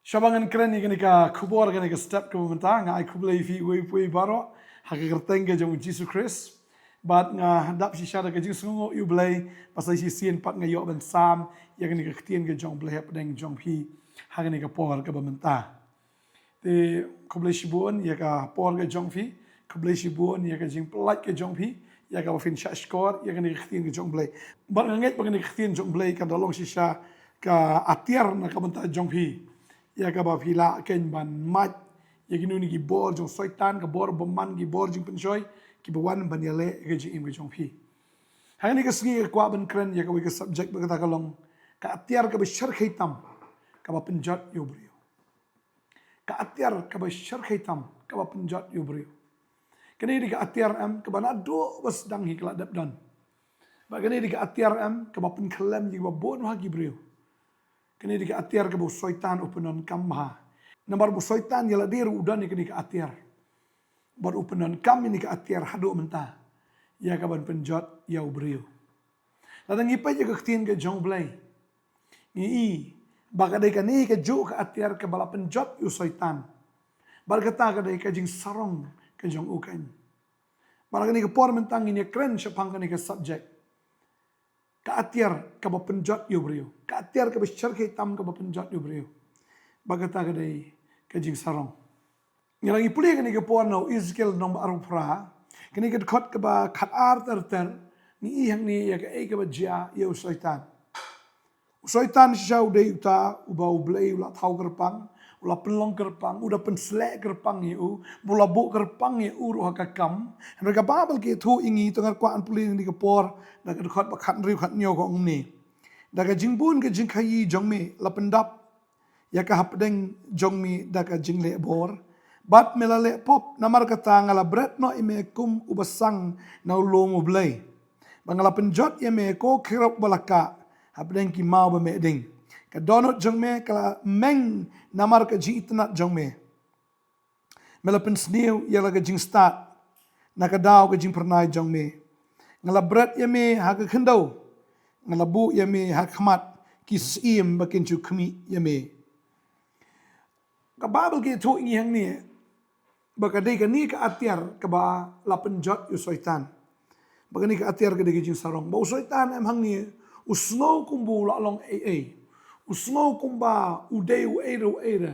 Shabangan keren ni ka khubor ka step ka mentang ngai kublai fi we baro hakagerteng ka jong Jesus Christ bat nga hadap si shara ka jing sungo yu blai pasai si sien pat nga yo ban sam ya ka ni ka ktien ka jong blai pedeng jong phi hagani ka por ka bamenta te kublai shibun ya ka por ka jong phi kublai shibun ya ka jing plat ka jong phi ya ka fin sha skor ya ka ni ka ktien ka jong blai bat nga nget ba ka ni ka ktien jong blai ka dolong si sha ka atiar na ka benta jong phi ya ka ba phila ken ban mat ya ginu ni gibor jong soitan ka bor boman gibor jing pensoi ki bawan ban yale ke ji im jong phi hani ka sngi kwa ban kren ya ka wi ka subject ba ka kalong ka atiar ka ba shyrkhei tam ka ba pynjot yu briew ka atiar ka ba shyrkhei tam ka ba pynjot yu briew kani di ka atiar am ka ba na do bas dang hi kala dap dan ba kani di ka atiar am ka ba pin khalam ji ba bon ha gi briew kini di ka atiar ke bu soitan upenon kamha. Nambar bu soitan yala dir udan ni ka atiar. Bar upenon kam ni ka atiar hadu mentah. Ya ka ban penjot ya ubriu. Ladang ipai je ka ktien ke jong blai. Ni baka dai ka ni ka ju ka atiar ke bala penjot yu soitan. Bar kata ka dai ka jing sarong ke jong ukan. Bar ka ni ka por mentang ni kren syapang ka ni ka subject. Ka atiar ka ba penjot yu briu. Ka atiar ka ba shyrkhei tam ka ba penjot yu briu. Bagata ka day ka jing sarong. Ngalang ipuli ka ni ka po no Ezekiel nom arupra. Kani ka khot ka ba khat ar ter ni ihang ni ya ka ba jia yu soitan. Soitan siya uday uta uba ublay ula thau kerpang. Ula penlong kerpang, udah penslek kerpang yu, mula bu kerpang yu ruh kakam. Mereka babel ke tu ingi tengah kuan puling di kepor, dah ke dekat bakat riu kat nyo kong ni. Dah ke jingbun ke jingkai jong mi, la pendap ya ke hapdeng jong mi dah ke jingle bor. Bat melale pop namar kata ngala bret no imekum ubasang na ulong ublay. Bangala penjot ya me ko kirap balaka hapdeng ki mau ba meding. Ka donut jong me kala meng namar ka ji itnat jong me. Mela pen snew yala ka jing start. Naka daw ka jing pernai jong me. Ngala bret ya me ha ka khendaw. Ngala bu ya me ha khmat ki sim bakin chu khmi ya me. Ka babel ke tu ingi hang ni. Baka dei ka ni ka atiar ka ba la penjot yu soitan. Baka ni ka atiar ka dei ka jing sarong. Ba soitan em hang ni usno kumbu la long ai. Usno kumba udeu era.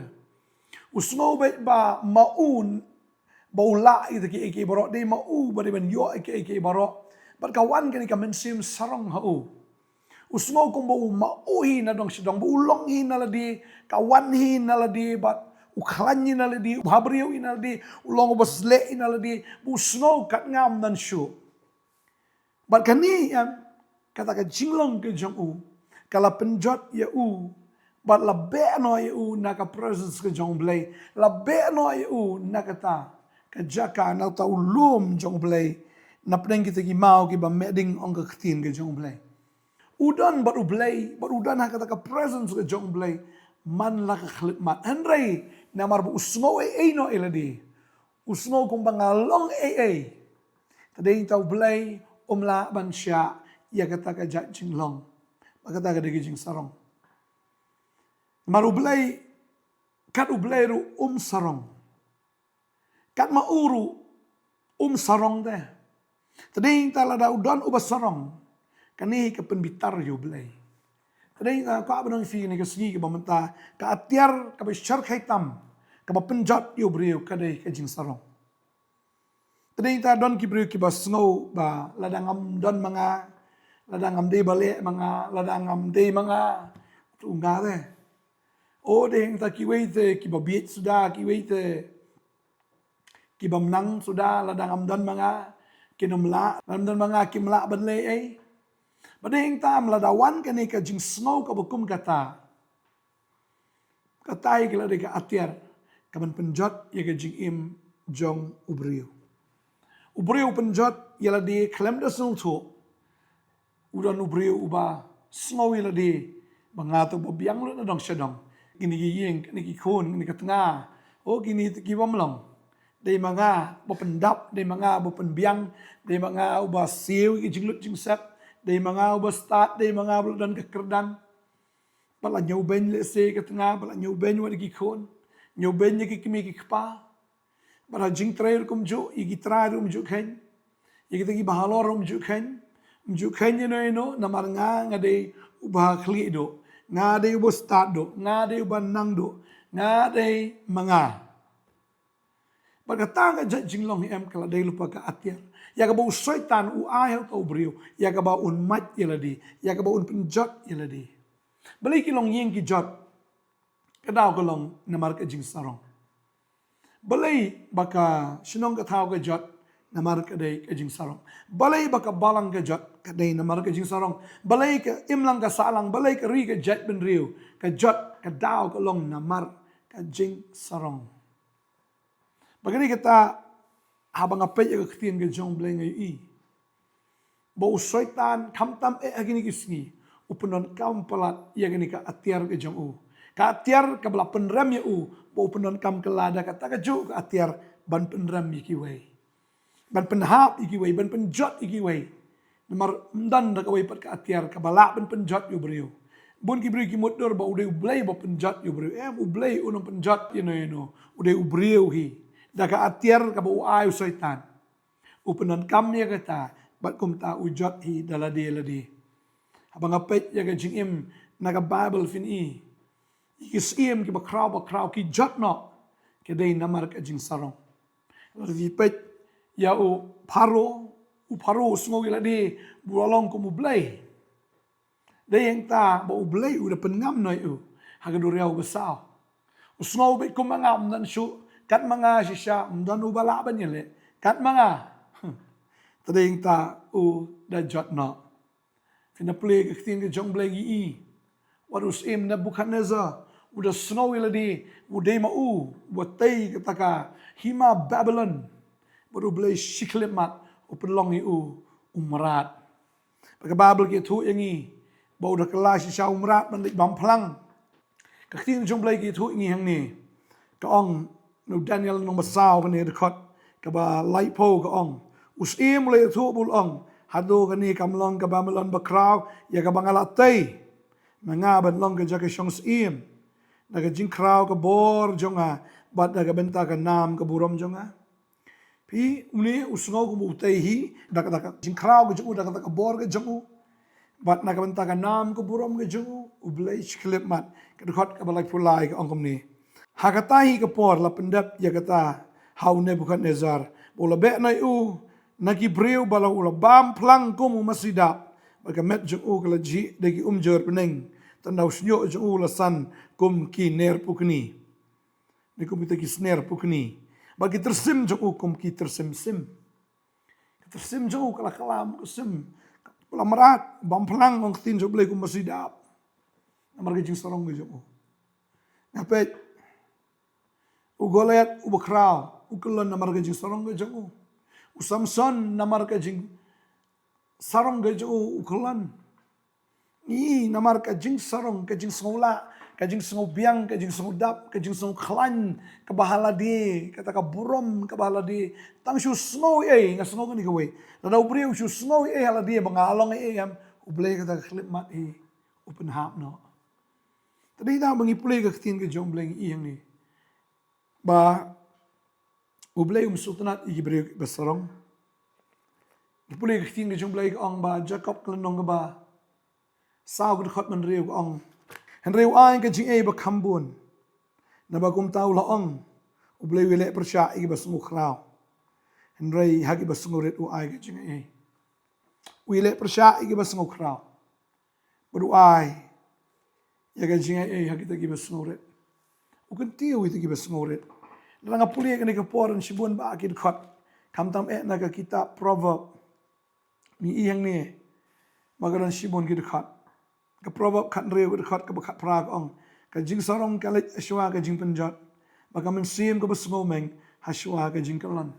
Usno ba maun ba ula itu ki barok de mau ba de ben yo ki barok. Bat kawan kan ka mensim sarong hau. Usno kumba mau hi na dong sidong bu ulong hi na ladi kawan hi na ladi bat uklan hi na ladi habriu hi na ladi ulong basle hi na ladi usno kat ngam dan shu. Bat kani kata ka jinglong ke jong u. Kala penjot ya u, bat la be no ya u naka presence ke jong blay, la be no ya u naka ta, ka jaka na ta ulum jong blay, na pedeng kita ki mau ki ba meding ong ka ktin ke jong blay. Udan bat u blay, bat udan ha kata ka presence ke jong blay, man la ka khlit mat. Henry, namar bu usno no eladi, usno kung bangalong tadeng tau blay umla ban sya, ya kata ka jat jinglong. Kata ka degi jing sarong. Maru blay kat ublay ru sarong. Kat mauru sarong deh. Tading talada udan ubas sarong. Kani ka penbitar yu blay. Tading ka abanang fi ni ka sigi ka bamenta ka atiar ka ba shyrkhei tam ka ba penjot yu briu ka dei ka jing sarong. Tading ta don ki briu ki ba snow ba ladangam don mga ladangam de balik mga ladangam de mga tungga deh. Oh deh ta kiwei te kibabit sudah kiwei te kibamnang sudah ladangam dan mga kinomla dan mga kimla banle ai. Badeng tam ladawan kani ka jing snow ka bukum kata. Katai kila de ka atiar kaman penjot ya ka jing im jong ubriu. Ubriu penjot yala di klem da sung tu. Udan ubriu uba snowy la di bangato babiang lu na dong syadong gini giyeng kini kikun kini katengah oh gini kiwam long dei mga bopendap dei mga bopenbiang dei mga uba siu ki jinglut jingsep dei mga uba start dei mga bludan kekerdan pala nyoben le se ka tengah pala nyoben wa ki khon nyoben ki kimi ki kpa para jing trail kum ju igi trai rum ju khen igi tagi bahalor rum ju khen no namar nga de ubah khli do nga de ubo start do nga de uban nang do nga de manga Pagkatanga dyan jinglong em kala day lupa ka Atiar. Ya ka ba usaitan u ayaw ka briew. Ya ka ba un mat yaladi. Ya ka ba un pynjot yaladi. Balay kilong ying ki jot. Kadaw ka long namar ka jing sarong. Balay baka sinong ka tao ka jot namar ka day ka jing sarong. Balay baka balang ka jot ka day namar ka jing sarong. Balay ka imlang ka salang. Balay ka ri ka jet ben riw. Ka jot kadaw ka long namar ka jing sarong. Bagani kita habang apay yung katiyan ka jong blay ngayon ba usaitan kamtam agini kisngi upunon kam palat iya gani ka Atiar ka jong ka Atiar ka bala penram ya ba upunon kam kelada kata ka jo ka Atiar ban penram ikiway ban penhap ikiway ban penjot ikiway namar mdan da kaway pat ka Atiar ka bala ban penjot yu briew bun ki briew ki motor ba uday ublay ba penjot yu briew ublay unong penjot yun uday ubriew hi Daga Atiar ka ba uay usaitan. Upanan kamya kata, bat kumta ujot hi daladi. Habang apet ya ka jingim naga Bible fin Ikisim ki ba kraw ki jot no. Kaday namar ka jing sarong. Lalu pet ya u paro sungog iladi bualong kumublay. Dayang ta ba ublay udah pengam no Hagaduriyaw basaw. Usngog bet kumangam dan syu kat mga siya mdan ubalaban yun kat mga tading ta da jot na pinapli kakting ka jong blagi warus Nebuchadnezzar udah snow iladi uday watay kataka hima Babylon baru blay shiklimat upelong umrat pagka Babel gitu yangi ba udah kelas siya umrat mandik bamplang kakting jong blagi itu hang ni kaong no Daniel nong masaw kani dekot kaba light po kaong usim le tu bulong hado kani kamlong ka Babylon bakraw ya ka bangalatay mga banlong ka jaka syong sim naga jing kraw ka bor jonga bat naga benta ka nam ka burom jonga pi uni usngo ko butay hi daga jing kraw ka jongu daga ka bor ka jongu bat naga benta ka nam ka burom ka jongu ublay klip mat ka dekot ka balay pulay ka ongkom ni Hakatahi ka por la pendap ya kata hau Nebuchadnezzar bola be na nagi briew bala ula bam plang kum masidap baka met jung kala ji degi jor peneng tandaw snyo jung la san kum ki ner pukni ni kum ki sner pukni bagi tersim jung kum ki tersim tersim jung kala kalam sim kala marat bam plang ong tin jung kum masidap namar jing sorong jung ngapet Ugolet ubakraw ukulon namar ka jing sarong ka jang Samson namar ka jing sarong ka jang ukulon namar ka jing sarong ka jing sangula ka jing sangubiang ka jing sangudap ka jing sangklan ka bahala di kata ka burom ka bahala di tang shu snow nga snow ka ni kaway nadaw briw shu snow hala di bangalong yam ublay ka klip mat open hap no tadi na mangiplay ka tin ka jong bleng iyang ni ba ublay sultanat igibreu basarong pulay kakting ka jong blay ong ba Jacob klanong ba sao ka khot man reu ong han reu ay ka jing ba kambun na ba kum taw laong ublay wile persya igi basungu kraw han rei hagi basungu ret ay ka jing wile persya igi basungu kraw badu ay ya ka jing hagi tagi basungu ret ukan tiyo iti gi basungu ret Nang puli ka ni kaporan sibun ba akid khot kamtam na ka kitab proverb ni iyang ni magaran sibun gid khot ka proverb khat reu gid khot ka bakhat pra ong ka jing sarong ka lek aswa ka jing penjot baka men sim ka basngo meng haswa ka jing kalan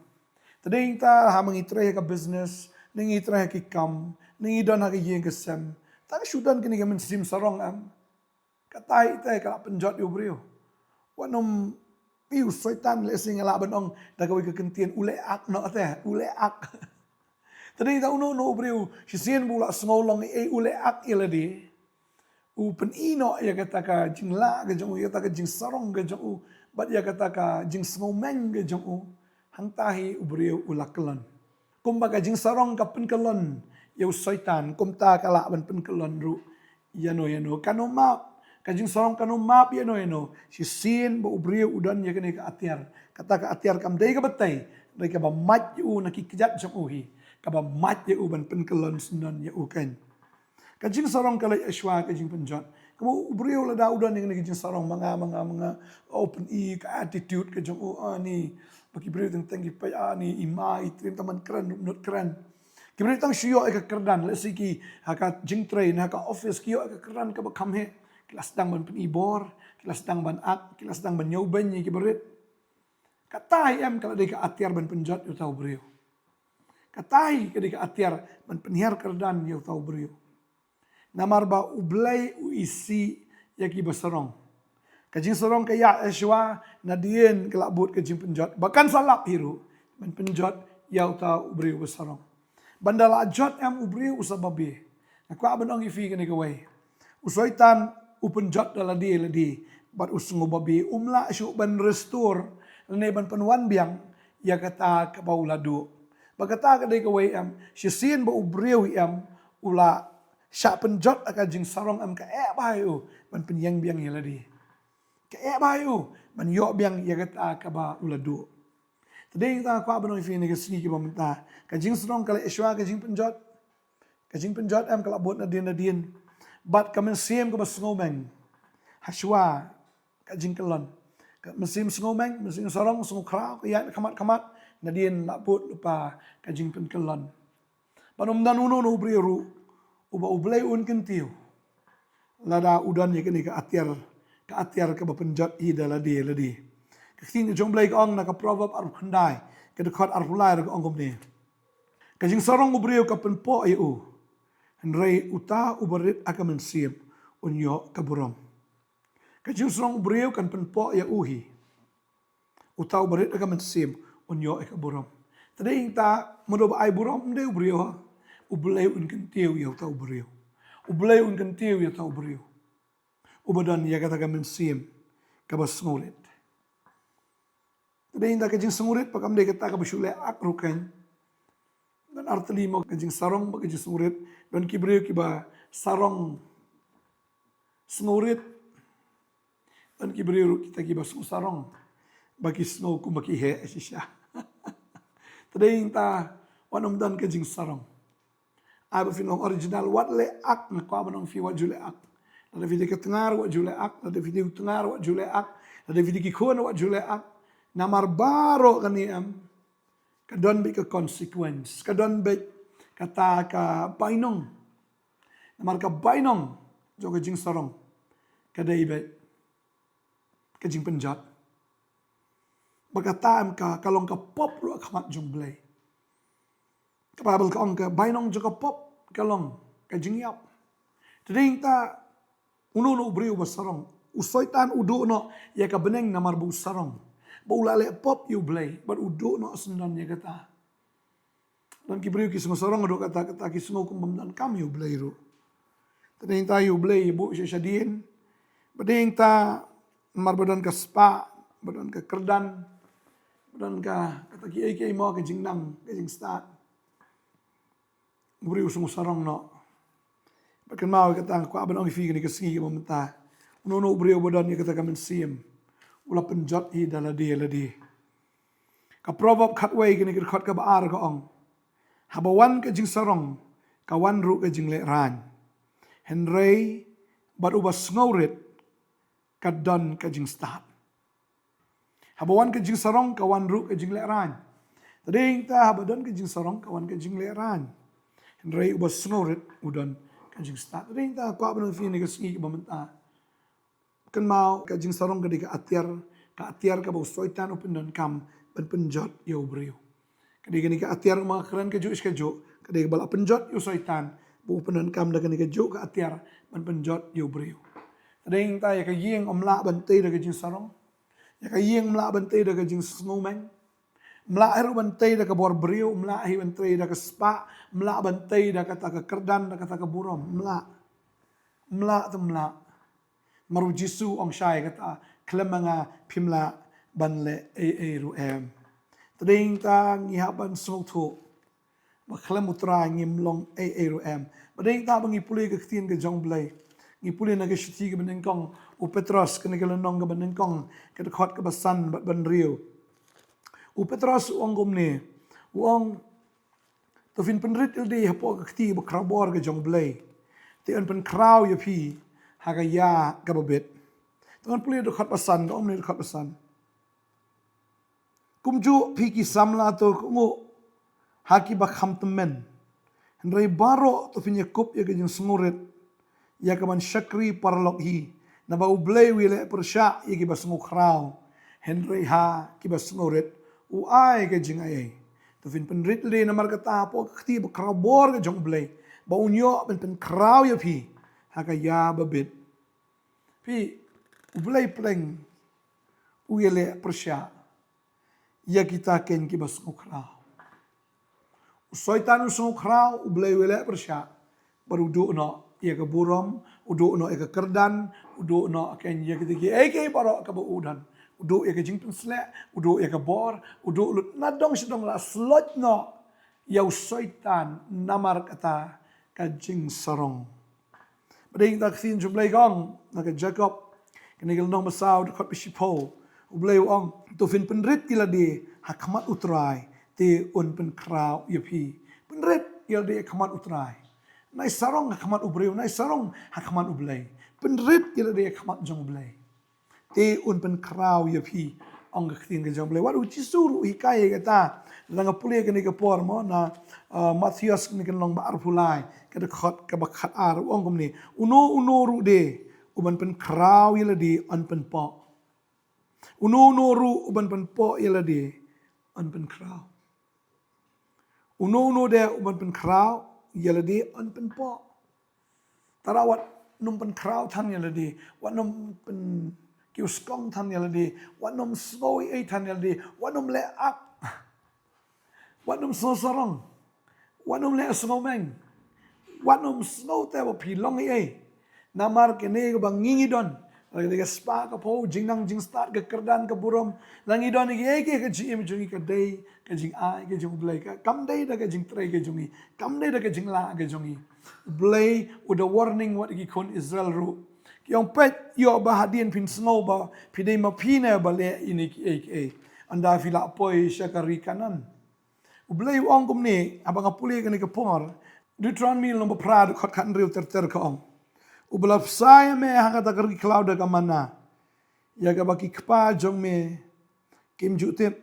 tading ta ha mangi tray ka business ningi tray ki kam ningi don ha ka yeng ka sem ta shudan kini ka men sim sarong am katai tay ka penjot yu breu wanom Piu soitan le sing ala banong dagawi kekentian ule ak no ate ule ak. Tadi ta uno no breu sisien bula smolong ule ak iladi. pen ino ya kata ka jing la ke jong ya kata ka jing sarong ke jong bat ya kata ka jing snowman ke jong hang tahi ubriu ulaklan kumbaga jing sarong ka pen kelon ya syaitan kumta kala pen kelon ru yano kanu map ka jing sarong kanu map yano si sin bo ubriu udan ya kene ka atiar kata ka atiar kam dei ka betai dei ka ba mat yu na ki kejat jong hi ka ba mat yu ban pen kelon sunan ya kan kajing sarong kalai ashwa kajing penjot. Kamu ubriu la da udan yang kajing sarong manga open ka attitude kajing ni bagi briu tentang ki ni ima itrim taman keren not keren. Kibriu tang shio ka kerdan la siki haka jing train haka office kio ka keran ka bakam he kelas dang ban penibor kelas dang ban ak kelas dang ban nyoben ni kibrit. Katai em kalau deka atiar ban penjot yo tau briu. Katai kadika atiar ban penhiar kerdan yo tau briu. Namar ba ublay uisi yaki basarong. Kajing sarong kaya eswa nadien kelabut kajing penjot. Bahkan salap hiru. Men penjot yau ta ubriu basarong. Bandala jot em ubriu usababi. Aku abang ifi kene kawai. Usoitan upenjot daladi ladi. Bat usungu babi umla syuk ban restore. Lene ban penuan biang. Ya kata kapauladu. Bagata kadai kawai em. Syesin ba ubriu em ula syak penjot akan jing sarong am ka bayu ban penyang biang ya ladi ka bayu ban yok biang ya kata ka ba uladu tadi kita ko abang ifi ni kesini ki bamta ka jing sarong kala iswa ka jing penjot am kala bot nadin bat ka mesim ka basngomeng haswa ka jing kelon ka mesim snomeng mesim sarong sungu kra ka ya kamat nadin labut lupa ka jing penkelon banom danuno no briru uba ublay un kentiu lada udan ye kini ka atiar ka bapenjot hi ladi kaking jong blay ong na ka proverb ar khandai ka dekat ar pulai ka ong komni ka jing sarong ubriu ka penpo eu henrei uta uberit aka mensiep unyo ka burong ka jing sarong ubriu kan penpo ya uhi uta uberit aka mensiep unyo ka burong tading ta modo ai burong de ubriu ublay un kentiu ya tau beriu. Ublay un kentiu ya tau beriu. Ubadan ya kata kami sim kabas ngurit. Tadi indah kajing sengurit pakam dia kata kabasule ak rukan. Dan arteli mau kajing sarong kajing sengurit dan kibriu kiba sarong sengurit dan kibriu kita kiba sarong bagi snow ku bagi he sisya. Tadi indah wanam dan kajing sarong. Aba finong original wat le ak na kwa manong fi wat jule ak. Ada video ke tengar wat jule ak, ada video tengar wat jule ak, ada video ki khon wat jule ak. Namar baro kani am kadon be ke consequence, kadon be kata ka bainong. Namar ka bainong jo ka jing sarong. Kadai be ka jing penjat. Berkata am ka kalong ka pop lu akamat jong blay. Kapabel ka ong ka bainong juga pop kalong ka jingyap. Tading ta uno no briu basarong. Usoitan udo no ya ka beneng namar bu sarong. Ba ulale pop you blay, but udo no asendan ya kata. Dan ki briu ki sarong do kata ki sungo kum dan kam you blay ru. Tading ta you blay bu syadien. Bading ta namar badan ka spa, badan ka kerdan, badan ka kata ki ai mo ka jingnang, ka jing start. Ubriu sungu sarong no. Bahkan mau kata ko aban ong fi ni kasi ki mamenta. Uno ubriu bodan ni kata kamen sim. Ula penjot hi ladi. Ka proverb khatway kini khat ka baar ka ong. Habawan ka jing sarong kawan ru ka jing le ran. Henrei bat ubas ngaurit kadon ka jing start. Habawan ka jing sarong kawan ru ka jing le ran. Tading ta habadan ka jing sarong kawan ka jing le ran. Henrei ubas snorit udan kajing start. Ring ta kwa benang fi ni kasi bamenta. Kan mau kajing sarong ka atiar ka bau soitan upin dan kam ban penjot yo briu. Kadi ka atiar mga keren ka ju is ka ju. Kadi ka bala penjot yo soitan bu upin dan kam da ka ju ka atiar ban penjot yo briu. Ring ta ya ka yeng omla bantay da kajing sarong. Ya ka yeng omla bantay da kajing snowman. Melair bantai dah ke bor briu, melahi bantai dah ke spa, melak bantai dah kata ke kerdan, dah kata ke burom, melak. mla tu mla maru Jisu ong syai kata klemanga pimla banle ruem tading ta ngihaban sungtu maklem utra ngimlong ruem bading ta bangi puli ke tin ke jong blai ngi puli na ke shiti ke beneng kong u Petros ke ne nong ke beneng kong ke khot ke basan ban riu u Petros ong gomne ong to fin penrit ilde hapo ke ti ba krabor ke jong blai ti an pen kraw ye pi haga ya ka babet ton puli do khot basan ong ne khot basan kumju pi ki samla to ngo haki ba kham temen Henry baro to fin Yakub ya ke jong smurit ya ke man syakri parlok hi na ba ublay wile persya ya ke ba smu kraw Henry ha ki ba smurit u ai ke jing ai to fin penrit le na mar kata po khti ba krabor ke jong blay ba unyo pen kraw ya pi haka ya babit pi ublay pleng uile persya ya kita ken ki ba smu kraw Soitan usung kraw ublay wile persya baru do no ia ke burom udo no ke kerdan udo no ken ia ke tiki ke baro ke udan udo ia ke jingpun slek udo ia ke bor udo lut nadong sedong la slot no yau soitan namar kata ka jing sarong bading tak sin jublay gong na ke Jacob kenigel nong masaw de khot bishipo ublay ong to fin penrit kila di hakmat utrai te un pen kraw yapi penret il de khmat utrai nai sarong khmat ubreu nai sarong khmat ublay penret il de khmat jong ublay te un pen kraw yapi ong khtin ke jong ublay wat uchi suru hikai kata langa pule ke ni ke por mo na Matthias ni ke long ba arpulai ke de khot ke ba khat ar ong kom ni uno ru de uban pen kraw il de on pen po uno ru uban pen po il de on pen kraw Uno de uban pen kraw yeladi on pen po. Tarawat num pen kraw tan yeladi, wat num pen kiuskong tan yeladi, wat num snowy tan yeladi, wat num le up, wat num so sarong, wat num le snowman, wat num snow te wa pilong namar kene bang ngingi don. Lagi spa ka po jingnang jing start ke kerdan ke burom langi don ke jing jungi ke day ke jing ai ke jung blay ka kam day da ke jing tray ke jungi kam day da ke jing la ke jungi blay with a warning what ki kon Israel ru kyong pet yo ba hadien pin snow ba pidei ma pina ba le ini ki anda fila poi syakari kanan blay ong kum ni abang apuli ke ni ke por Deuteronomy nomor prad khot khan riu ter ka ong Ubalap saya me hakata kari cloud ka mana. Ya ka baki kpa jong me kim jutip.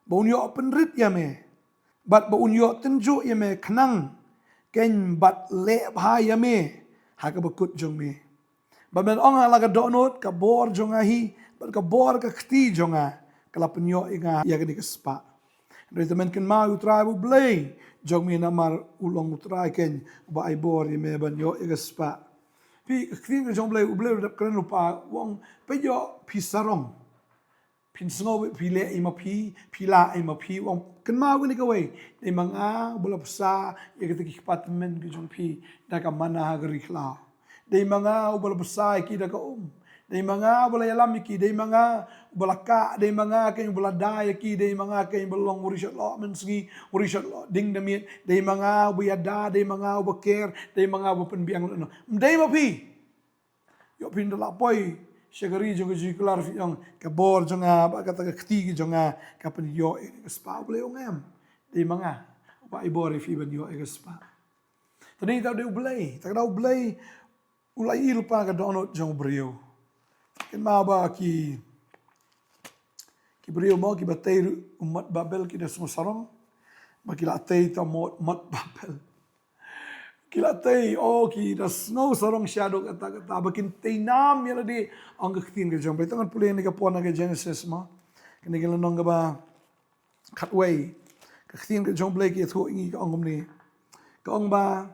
Ba unyo penrit ya me. Bat ba unyo tenju ya me kenang. Ken bat le bha ya me. Haka bakut jong me. Ba ben ong hala ka donut ka bor jong ahi. Bat ka bor ka kti jong a. Kala penyo inga ya ka di kespa. Dari teman ken ma utrai bu blay. Jong me namar ulong utrai ken. Ba ai bor ya me ban yo igaspa. Pi kting ke jong blay ublay dap kren lupa wong pejo pi sarong pin sngo pi le ima pi la ima pi wong ken ma wini ka wei de manga bola psa ye ke ki patmen ke jong pi da ka mana ha gri khla de manga bola psa ki da ka de manga bola yalam ki de manga bola ka de manga ke bola da ki de manga ke belong urishot lo men sgi urishot lo ding de miet de manga bu ya da de manga bu ker de manga bu pen biang no de ma pi yo pin da la poi shagari jong ji klar fi yang ka bor jonga ba ka ta khti ki jonga ka pen yo spa ble ongam de manga ba i bor fi ben yo e spa tani ta de ublay ta da ublay ulai il pa ka donot jong briew ken ma ba ki briew mo ki batay umat Babel ki da sarong ba ki la tay ta mat Babel ki la tay ki da snow sarong shadow kata ba kin tay nam ya di ang khtin ke jong ba tangan puli ni ka pon ke Genesis ma ken ke nong ba khatway ka khtin ke jong blay ki thu ngi ka ong ni ka ong ba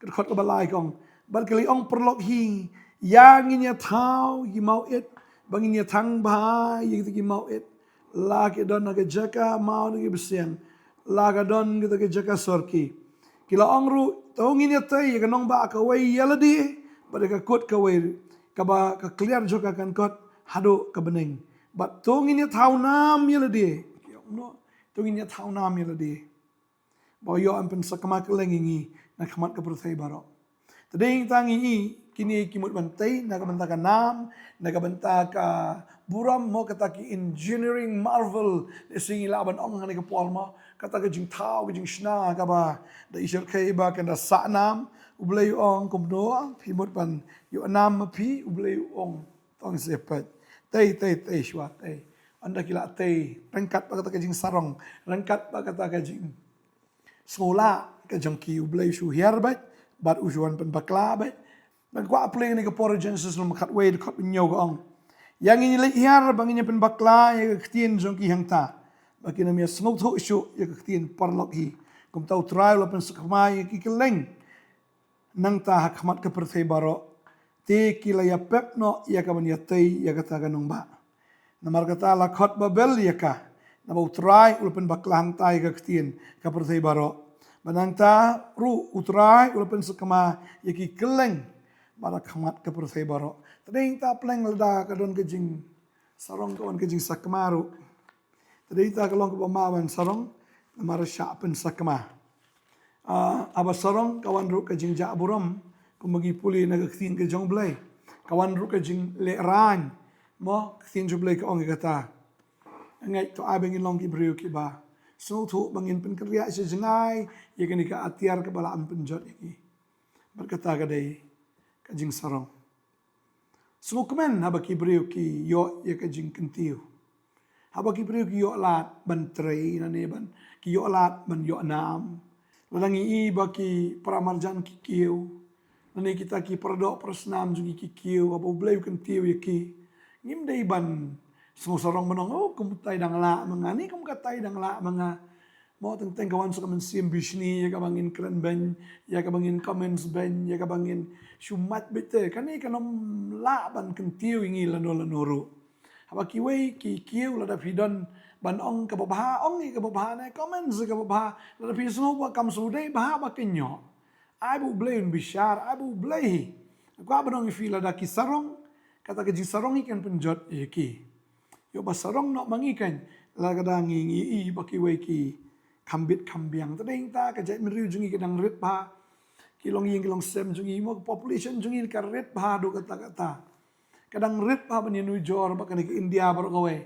ka khot ka ba lai kong ba ke li ong perlok hi yang inya thau yi mau it bangin ya thang ba yi ki mau it la ke don na ke jaka mau ni besian la ka don ke jaka sorki kila ong ru tong inya tai ka nong ba ka wai yaladi Badaka kot kawai kaba ka clear joka kan kot hado ka bening. But tongin ya thau nam ya lade. No, tongin ya thau nam ya lade. Ba yo an pen sakama kelengi na khamat ka prothai baro. Tadeng tangi i kini kimut bantai na ka banta ka nam na ka banta ka buram mo kata ki engineering marvel singi laban ong ngani ka polma kata ka jing thau ka jing shna ka ba da shyrkhei ba kan da sa nam ublei ong kumno phimut ban yo nam phi ublei ong tong sepet tei shwa tei anda kila tei rengkat ba kata ka jing sarong rengkat ba kata ka jing sola ka jang ki ublei shu hiar ba bat ujuan pen bakla ba ban kwa play ni ka por Genesis no makat way kat nyaw ga ong yang ini le hiar bang ini pen bakla ya ktien jong ki hang ta bakin mi smok tho shu ya ktien parlok hi kum tau trial pen sakma ya ki keleng nang ta hakmat ka perthai baro te ki la ya pep no ya ka ban ya tei ya kata ka nong ba namar kata la khot babel ya ka na bau try pen bakla hang ta ya ktien ka perthai baro banang ta ru utrai pen sakma ya ki keleng bara khamat ka perthai baro tadeng ta pleng lada ka don ka jing sarong ka on ka jing sakmaru tadeng ta ka long ka mawan sarong mara sha pen sakma aba sarong kawan ru ka jing ja buram kumagi puli na ka khin ka jong blai kawan ru ka jing le ran mo khin ju blai ka ong ka ta ngai to abeng in long ki briew ki ba so thu bangin pen kriya se jengai ye ka ni ka atiar ka bala am pynjot iki berkata ka dei kajing sarong. Semua kemen haba ki briew ki yo ya kajing kentiu. Haba ki briew ki yo lat ban trei na ne ban ki yo lat ban yo nam. Lalangi i ba ki pramarjan ki kiu. Nane kita ki perdok persnam jugi ki kiu apa bleu kentiu ya ki. Ngim dei ban semua sarong menong oh kemutai dang la mengani kem katai dang la menga. Mau tentang kawan suka mensim bisni ya kabangin keren ben ya kabangin comments ben ya kabangin shumat bete kan ni kanom la ban kentiu ingi lanoro haba kiwei ki kiu la da pidon ban ong ka babha ong ni ka babha na comments ka babha la da pisno ba kam sudai bah ba kenyo ai bu blain bishar ai bu blai kwa banong fi la da ki sarong kata ke ji sarong ikan penjot ki yo ba sarong no mangikan la kadang ngi i ba kiwei ki kambit kambiang tadeng ta ka jai meriu jungi kadang rit ba kilong ying kilong sem jungi mo population jungi ka rit ba do kata kadang rit ba ban nu jor ba kan ke India bar kawe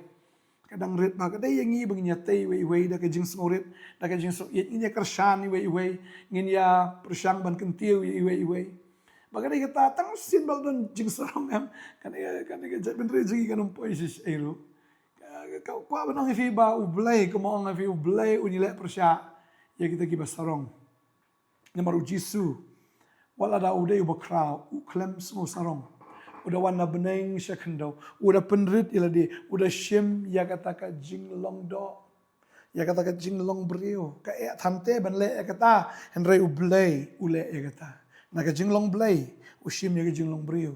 kadang rit ba kadai yangi bang nya tei wei da ka jing smorit da ka jing so yet nya kershan wei ngin ya persang ban kentiu wei ba kadai kata tang sin bal don jing sarong am kan ke jai meriu jungi kan poisis ero kau kuat benang ifi ba ublay kumong ifi ublay unilek persya ya kita ki basarong namaru jisu wala da uday ubakrau uklem semua sarong udah wana beneng syakendo udah penrit iladi udah shim ya kata ka jinglong do ya kata ka jinglong briew ka e thante ban le kata henry ublay ule ya kata na ka jinglong blay ushim ya ka jinglong briew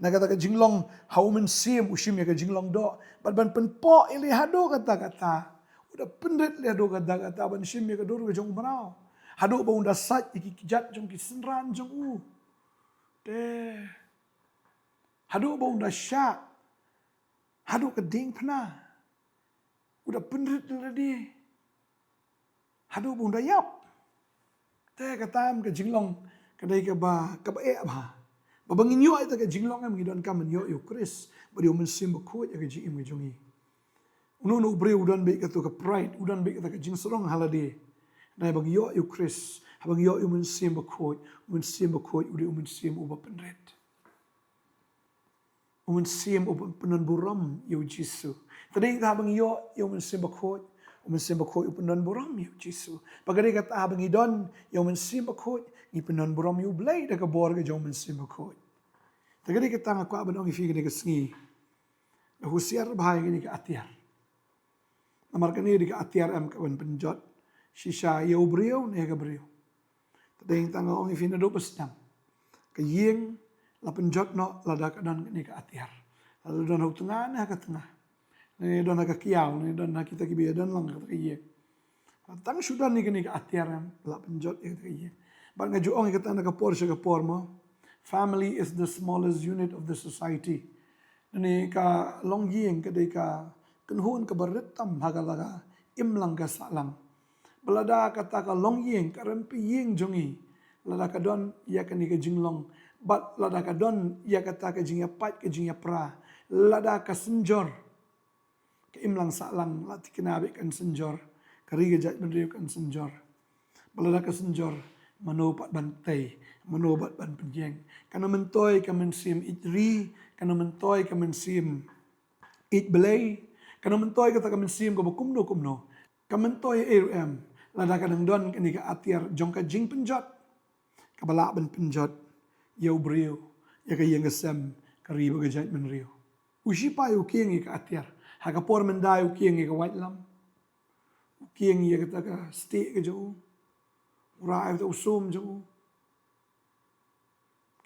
na kata ka jinglong haumen sim ushim ya ka jinglong do ban penpo ili hado kata udah pendret li hado kata ban shim ya ka do ka jong brau hado ba unda sat iki kijat jong ki senran jong de hado ba unda syak hado ka ding pna udah pendret li di hado ba unda yap te kata am ka jinglong kadai ka ba ba babangin yo ita ka jinglong am gidon kam yo Chris bari o mensim ko ya ka jim jongi uno bre udan be ka to ka pride udan be ka jing sorong halade na bag yo Chris habang yo mensim ko uri mensim uba penret mensim uba penan buram yo Jisu tadi habang yo mensim ko upenan buram yo Jisu pagari kata habang idon yo mensim ko ipenan buram yu blay da ka bor ka jong mensim ko tagadi kita nga kwa banong ifi ka sngi husiar bahay ka atiar namar kani di ka atiar am ka ban pynjot shisha yo briew ne ka briew tadeng tanga ong ifi na do pastam ka ying la pynjot no la da ka dan ni ka atiar lalu don hok tengah na ka tengah ne don ka kiaw ne don kita ki be don lang ka ying tang sudan ni ka atiar am la pynjot ka ying ban nga juong ka tan ka por mo Family is the smallest unit of the society. Nani ka long yeng ka de ka kenhun ka berretam hagalaga imlang ka salang. Belada kata ka long yeng ka rempi yeng jongi. Lada ka don ya ka ni ka jinglong. But lada ka don ya kata ka jingya pat ka jingya pra. Lada ka senjor. Ka imlang salang lati kinabi kan senjor. Kari ka jat bendriu kan senjor. Belada ka senjor. Manobat bantai, manobat ban penjeng. Kana mentoy ka mensim itri, kana mentoy ka mensim it belay, kana mentoy ka mensim ka kumno. Ka mentoy ARM, lada ka nang don kani ka atiar jong ka jing pynjot. Ka bala ban pynjot, yaw briew, ya ka yang sem ka riba ka jait men riu. Ushi pa yu kieng ka atiar, ha ka por mendai kieng ka white lam. Kieng ya ka ka steak ka jo. Rai tu usum jo.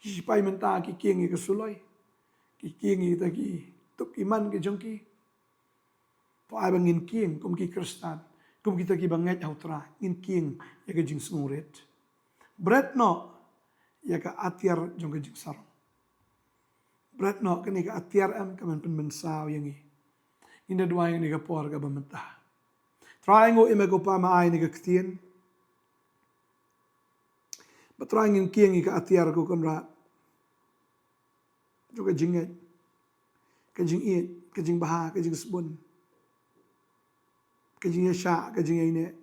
Ki pai menta ki kieng ki suloi. Ki kieng ta ki tuk iman ki jong ki. Pa bangin kieng kum ki kristan. Kum kita ki banget autra ngin kieng ya ka jing sunguret. Bread no ya ka atiar jong ka jing sarong. Bread no kani ka atiar am ka man pensaw yang i. Inda dua yang ni ka por ka bamenta. Try ngo imego pa maay ni ka ktien. Batrangin kieng ka atiar ko kamrat. Juga jinget. Kajing iit, kajing baha, kajing sebun. Kajing yasha, kajing ine.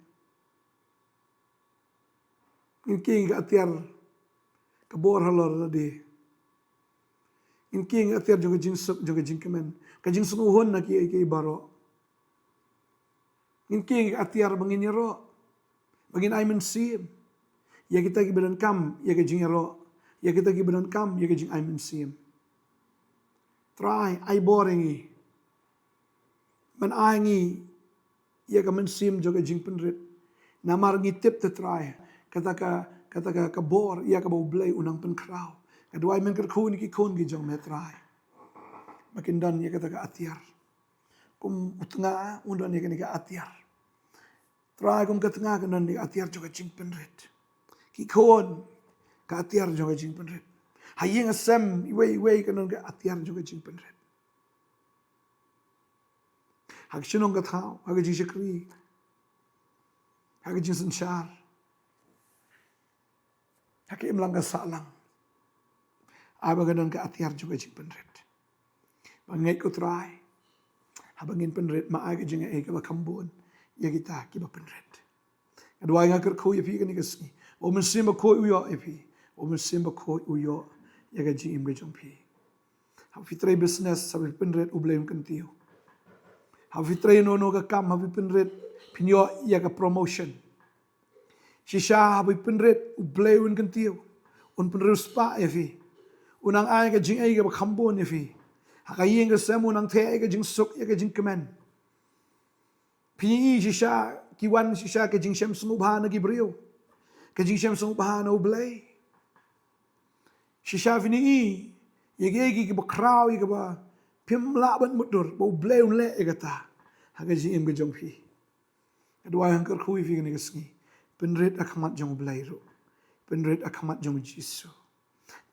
Kieng ka atiar kabor halor tadi. Kieng ka atiar juga jing suk, juga jing kemen. Kajing sunguhon na ki baro. Kieng ka atiar bangin yaro. Bangin ay mensim. Ya kita ki badan kam, ya ke jing ro. Ya kita ki badan kam, ya ke jing ai mensim. Try, ai boring i. Man ai ngi, ya ke mensim jo ke jing penrit. Namar ngi tip te try. Kata ka bor, ya ke bau blay unang penkrau. Kedua men kerkun ki kun ki jong me try. Makin dan ya kata ka atiar. Kum utengah undan ya ke atiar. Try kum ke tengah kenan ni atiar jo ke jing penrit. Ki kon ka atiar juga jing penret. Hayeng asem iwe kanon ka atiar juga jing penret. Hag Shillong ka thao, hag jing shyrkhei. Hag jing sanshar. Hag imlang ka salang. Aba kanon ka atiar juga jing penret. Bangai ko try. Habangin penret maay ka jing ay ka bakambon. Ya kita kiba penret. Kedua yang kerkhu ya pi kan ikasi. O mensim ko uyo epi. O mensim ko uyo ya ga jim ga jompi. Ha fitre business sa penret ubleun kantiu. Ha fitre no ga kam ha penret pinyo ya ga promotion. Shisha ha penret ubleun kantiu. Un penret spa epi. Unang ay ga jing ay ga khambon epi. Ha kayeng ga semu nang the ay ga jing suk ya ga jing kemen. Pinyi shisha kiwan shisha ga jing shem sumubha na gibreu. Kajing siyam sa upahan na ublay. Shisha vini yagi ki bakraw yagi ba pimlaban mudur ba ublay unle egata. Hagaji im gajong pi. Kedua yang kerkhui fi gani gasngi. Penret akamat jong ublay ro. Penret akamat jong jisu.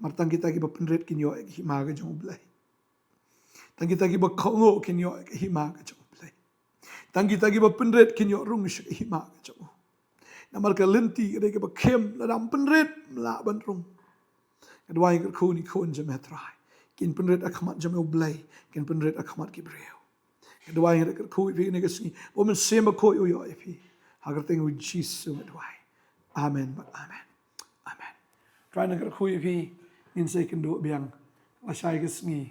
Martang kita ki ba penret kinyo eki himaga jong ublay. Tang kita ki ba kongo kinyo eki himaga jong ublay. Tang kita ki ba penret kinyo rung eki himaga jong. Namar ka lenti kada ka bakem ladam penret la banrung. Kedua yang kerkuni kun jam hetrai. Kin penret akamat jam ublay, kin penret akamat ki briew. Kedua yang kerkuni pi ne kasni. Bo men semba ko yo epi. Hagar tengu jisu medwai. Amen. Amen. Amen. Try na kerkuni pi in second do biang lasai kasni.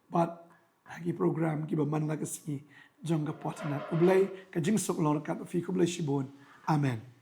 But hagi program ki ba man la kasni jong ka potternet. Ublay ka jing sok lor kat fi kublay shibon. Amen.